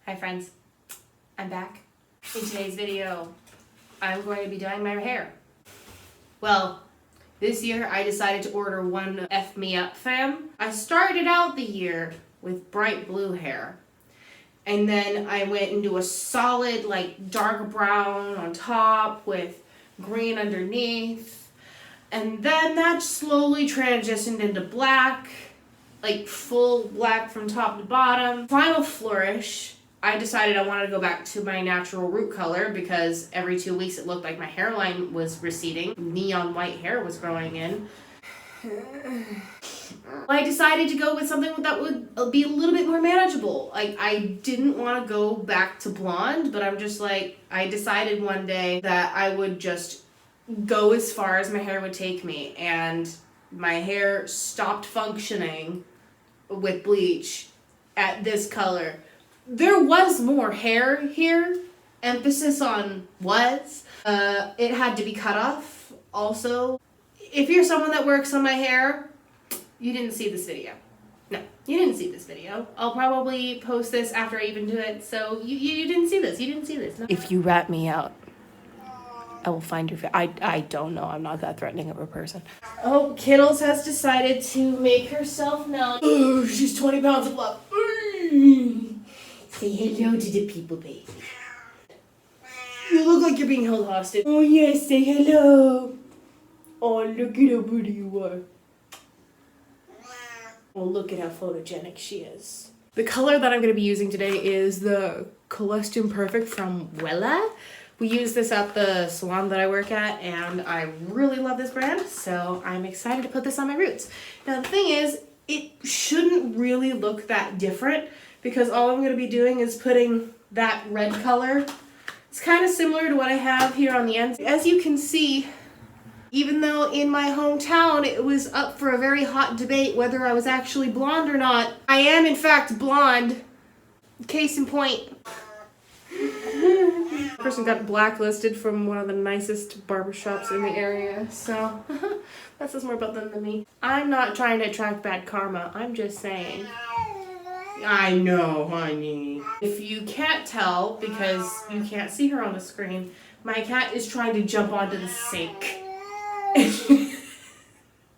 Hi friends, I'm back. In today's video, I'm going to be dyeing my hair. Well, this year I decided to order one F me up fam. I started out the year with bright blue hair. And then I went into a solid like dark brown on top with green underneath. And then that slowly transitioned into black, like full black from top to bottom. Final flourish, I decided I wanted to go back to my natural root color because every 2 weeks it looked like my hairline was receding. Neon white hair was growing in. I decided to go with something that would be a little bit more manageable. Like, I didn't want to go back to blonde, but I'm just like, I decided one day that I would just go as far as my hair would take me, and my hair stopped functioning with bleach at this color. There was more hair here, emphasis on was. It had to be cut off also. If you're someone that works on my hair, you didn't see this video. No, you didn't see this video. I'll probably post this after I even do it, so you didn't see this. You didn't see this. No. If you rat me out, I will find your face. I don't know. I'm not that threatening of a person. Oh, Kittles has decided to make herself known. Oh, she's 20 pounds of love. Say hello to the people, baby. You look like you're being held hostage. Oh, yes, say hello. Oh, look at how pretty you are. Oh, look at how photogenic she is. The color that I'm going to be using today is the Costume Perfect from Wella. We use this at the salon that I work at, and I really love this brand, so I'm excited to put this on my roots. Now, the thing is, it shouldn't really look that different because all I'm going to be doing is putting that red color. It's kind of similar to what I have here on the ends. As you can see, even though in my hometown it was up for a very hot debate whether I was actually blonde or not, I am in fact blonde. Case in point. Person got blacklisted from one of the nicest barbershops in the area, so that says more about them than me. I'm not trying to attract bad karma, I'm just saying. I know, honey. If you can't tell, because you can't see her on the screen, my cat is trying to jump onto the sink.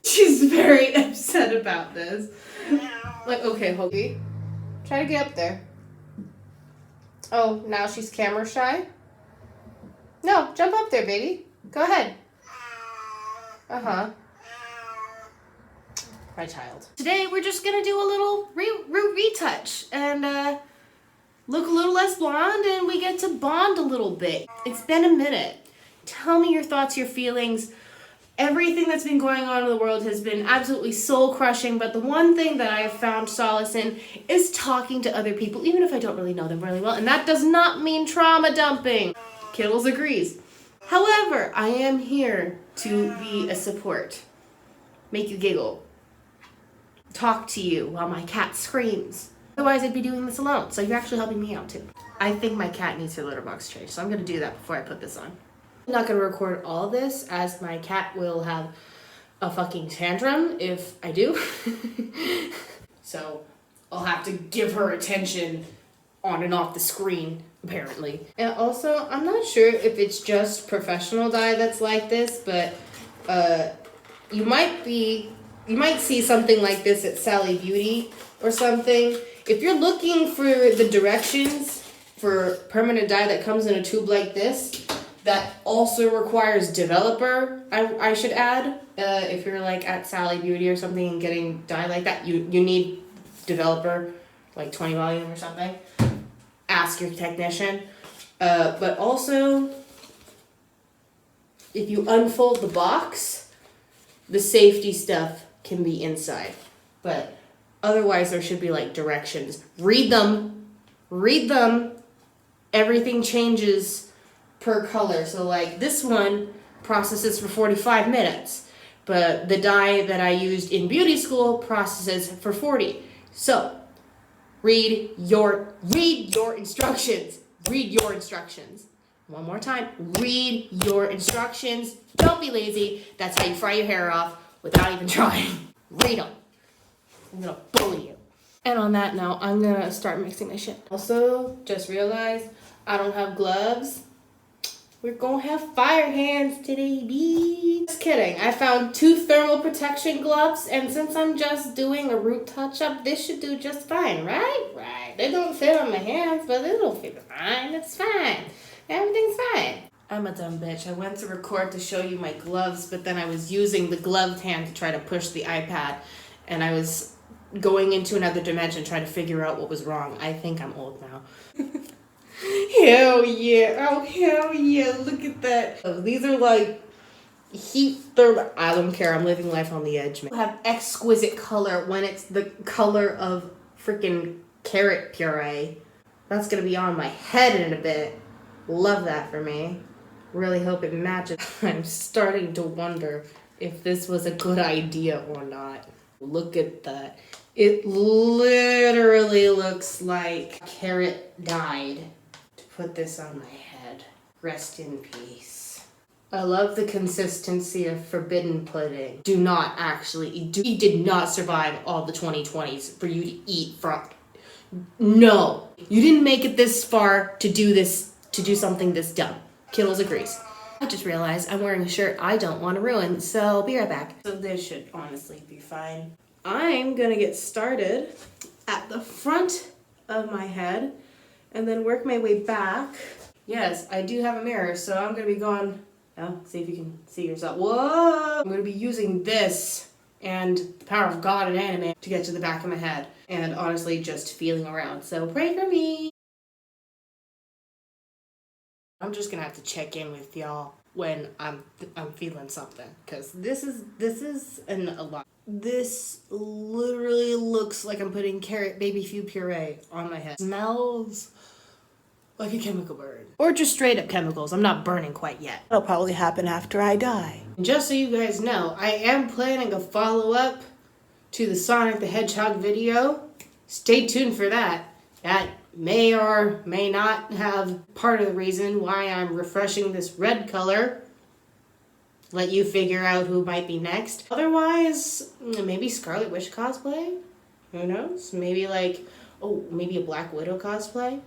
She's very upset about this. Like, okay, Hoagie, try to get up there. Oh, now she's camera shy? No, jump up there, baby. Go ahead. Uh-huh. My child. Today, we're just gonna do a little root retouch and look a little less blonde, and we get to bond a little bit. It's been a minute. Tell me your thoughts, your feelings. Everything that's been going on in the world has been absolutely soul-crushing, but the one thing that I have found solace in is talking to other people, even if I don't really know them really well, and that does not mean trauma dumping. Kittles agrees. However, I am here to be a support, make you giggle, talk to you while my cat screams. Otherwise, I'd be doing this alone, so you're actually helping me out too. I think my cat needs her litter box changed, so I'm going to do that before I put this on. I'm not going to record all this, as my cat will have a fucking tantrum if I do. So I'll have to give her attention on and off the screen, apparently. And also, I'm not sure if it's just professional dye that's like this, but you might see something like this at Sally Beauty or something. If you're looking for the directions for permanent dye that comes in a tube like this, that also requires developer, I should add. If you're like at Sally Beauty or something and getting dye like that, you need developer, like 20 volume or something. Ask your technician. But also, if you unfold the box, the safety stuff can be inside. But otherwise, there should be like directions. Read them. Read them. Everything changes per color. So like this one processes for 45 minutes, but the dye that I used in beauty school processes for 40. So read your instructions. Read your instructions. One more time. Read your instructions. Don't be lazy. That's how you fry your hair off without even trying. Read them. I'm gonna bully you. And on that note, I'm gonna start mixing my shit. Also, just realized I don't have gloves. We're gonna have fire hands today, B. Just kidding. I found 2 thermal protection gloves, and since I'm just doing a root touch-up, this should do just fine, right? Right. They don't fit on my hands, but it'll fit fine. It's fine. Everything's fine. I'm a dumb bitch. I went to record to show you my gloves, but then I was using the gloved hand to try to push the iPad, and I was going into another dimension trying to figure out what was wrong. I think I'm old now. Hell yeah. Oh, hell yeah. Look at that. Oh, these are like heat thermal. I don't care. I'm living life on the edge, man. Have exquisite color when it's the color of freaking carrot puree. That's going to be on my head in a bit. Love that for me. Really hope it matches. I'm starting to wonder if this was a good idea or not. Look at that. It literally looks like carrot died to put this on my head. Rest in peace. I love the consistency of forbidden pudding. Do not actually eat. He did not survive all the 2020s for you to eat from. No. You didn't make it this far to do this, to do something this dumb. Kittles agrees. I just realized I'm wearing a shirt I don't want to ruin, so I'll be right back. So this should honestly be fine. I'm gonna get started at the front of my head and then work my way back. Yes, I do have a mirror, so I'm gonna be going, oh, see if you can see yourself. Whoa! I'm gonna be using this and the power of God and anime to get to the back of my head and honestly just feeling around. So pray for me. I'm just gonna have to check in with y'all when I'm feeling something, because this is a lot. This literally looks like I'm putting carrot baby food puree on my head. Smells like a chemical burn. Or just straight up chemicals. I'm not burning quite yet. That'll probably happen after I die. And just so you guys know, I am planning a follow-up to the Sonic the Hedgehog video. Stay tuned for that. That may or may not have part of the reason why I'm refreshing this red color. Let you figure out who might be next. Otherwise, maybe Scarlet Witch cosplay? Who knows? Maybe maybe a Black Widow cosplay?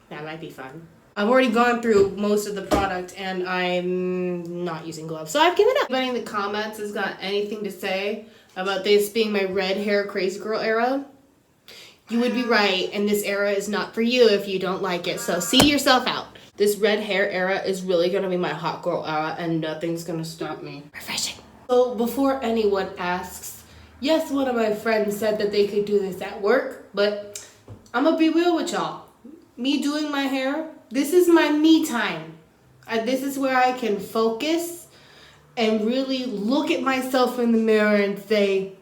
That might be fun. I've already gone through most of the product and I'm not using gloves, so I've given up. If anybody in the comments has got anything to say about this being my red hair crazy girl era, you would be right, and this era is not for you if you don't like it, so see yourself out. This red hair era is really gonna be my hot girl era, and nothing's gonna stop me. Refreshing. So before anyone asks, yes, one of my friends said that they could do this at work, but I'm gonna be real with y'all. Me doing my hair, this is my me time. This is where I can focus and really look at myself in the mirror and say,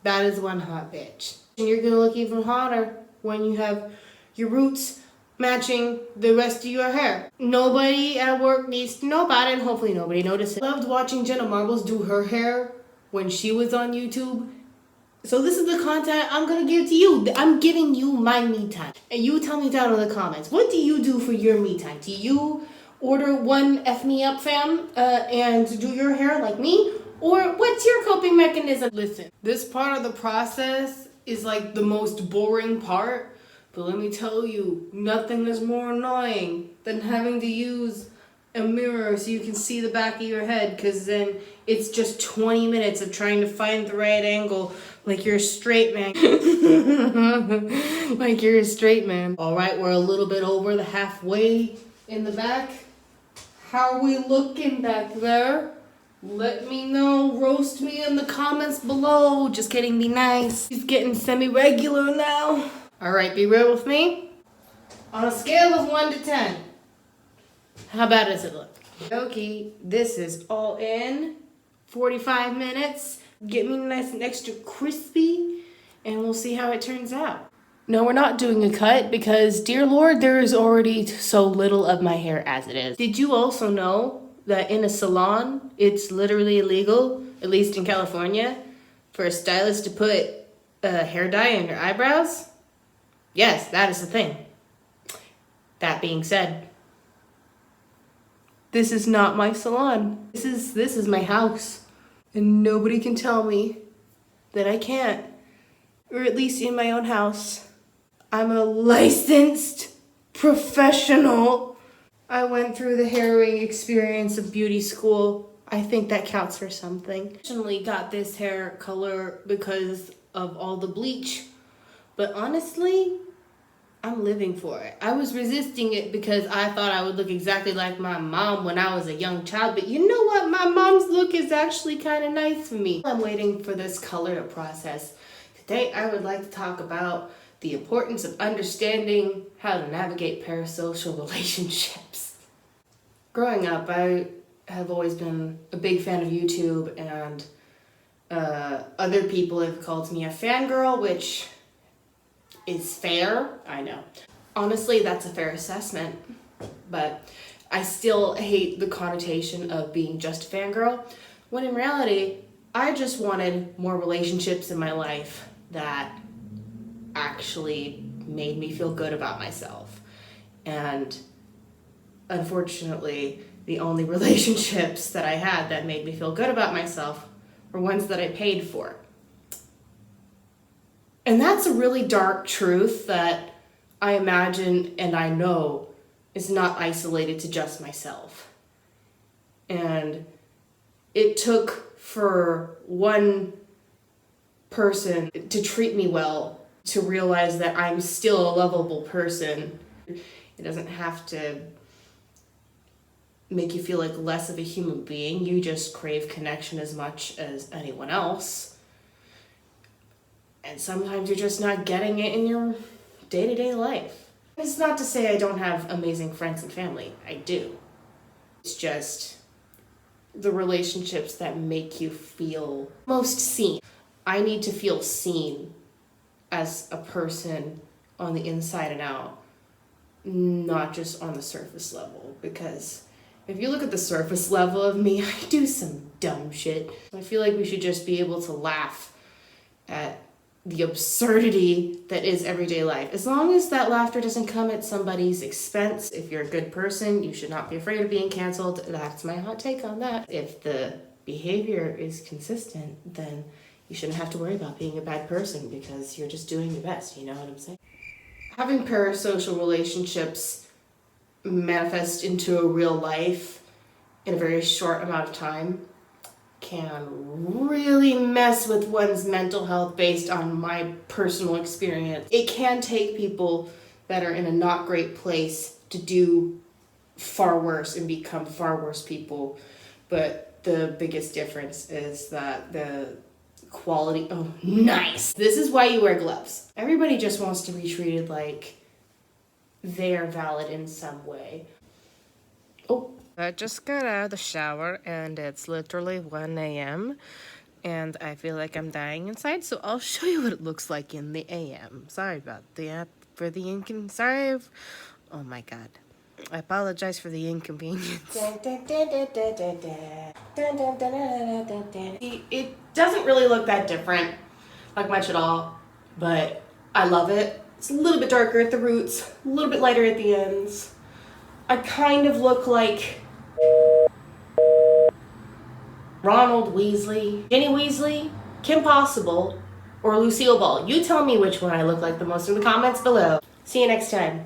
that is one hot bitch. And you're gonna look even hotter when you have your roots matching the rest of your hair. Nobody at work needs to know about it, and hopefully nobody notices. I loved watching Jenna Marbles do her hair when she was on YouTube. So this is the content I'm gonna give to you. I'm giving you my me time. And you tell me down in the comments, what do you do for your me time? Do you order one F me up fam and do your hair like me? Or what's your coping mechanism? Listen, this part of the process is like the most boring part, but let me tell you, nothing is more annoying than having to use a mirror so you can see the back of your head, because then it's just 20 minutes of trying to find the right angle like you're a straight man. Like you're a straight man. All right, we're a little bit over the halfway in the back. How are we looking back there? Let me know. Roast me in the comments below. Just kidding, be nice. He's getting semi-regular now. All right, be real with me. On a scale of 1 to 10, how bad does it look? Okay, this is all in. 45 minutes. Get me nice and extra crispy, and we'll see how it turns out. No, we're not doing a cut because, dear Lord, there is already so little of my hair as it is. Did you also know that in a salon, it's literally illegal, at least in California, for a stylist to put hair dye in your eyebrows? Yes, that is the thing. That being said, this is not my salon. This is my house. And nobody can tell me that I can't. or at least in my own house. I'm a licensed professional. I went through the harrowing experience of beauty school. I think that counts for something. I originally got this hair color because of all the bleach, but honestly, I'm living for it. I was resisting it because I thought I would look exactly like my mom when I was a young child, but you know what? My mom's look is actually kind of nice for me. I'm waiting for this color to process. Today, I would like to talk about the importance of understanding how to navigate parasocial relationships. Growing up, I have always been a big fan of YouTube, and other people have called me a fangirl, which is fair, I know. Honestly, that's a fair assessment, but I still hate the connotation of being just a fangirl, when in reality, I just wanted more relationships in my life that actually made me feel good about myself. And unfortunately, the only relationships that I had that made me feel good about myself were ones that I paid for. And that's a really dark truth that I imagine and I know is not isolated to just myself. And it took for one person to treat me well to realize that I'm still a lovable person. It doesn't have to make you feel like less of a human being. You just crave connection as much as anyone else. And sometimes you're just not getting it in your day-to-day life. It's not to say I don't have amazing friends and family. I do. It's just the relationships that make you feel most seen. I need to feel seen as a person on the inside and out, not just on the surface level. Because if you look at the surface level of me, I do some dumb shit. I feel like we should just be able to laugh at the absurdity that is everyday life. As long as that laughter doesn't come at somebody's expense. If you're a good person, you should not be afraid of being canceled. That's my hot take on that. If the behavior is consistent, then you shouldn't have to worry about being a bad person because you're just doing your best, you know what I'm saying? Having parasocial relationships manifest into a real life in a very short amount of time can really mess with one's mental health based on my personal experience. It can take people that are in a not great place to do far worse and become far worse people. But the biggest difference is that the quality, oh, nice. This is why you wear gloves. Everybody just wants to be treated like they are valid in some way. Oh. I just got out of the shower and it's literally 1 a.m. and I feel like I'm dying inside, so I'll show you what it looks like in the a.m. Sorry about the oh my god. I apologize for the inconvenience. It doesn't really look that different, like much at all, but I love it. It's a little bit darker at the roots, a little bit lighter at the ends. I kind of look like Ronald Weasley, Ginny Weasley, Kim Possible, or Lucille Ball. You tell me which one I look like the most in the comments below. See you next time.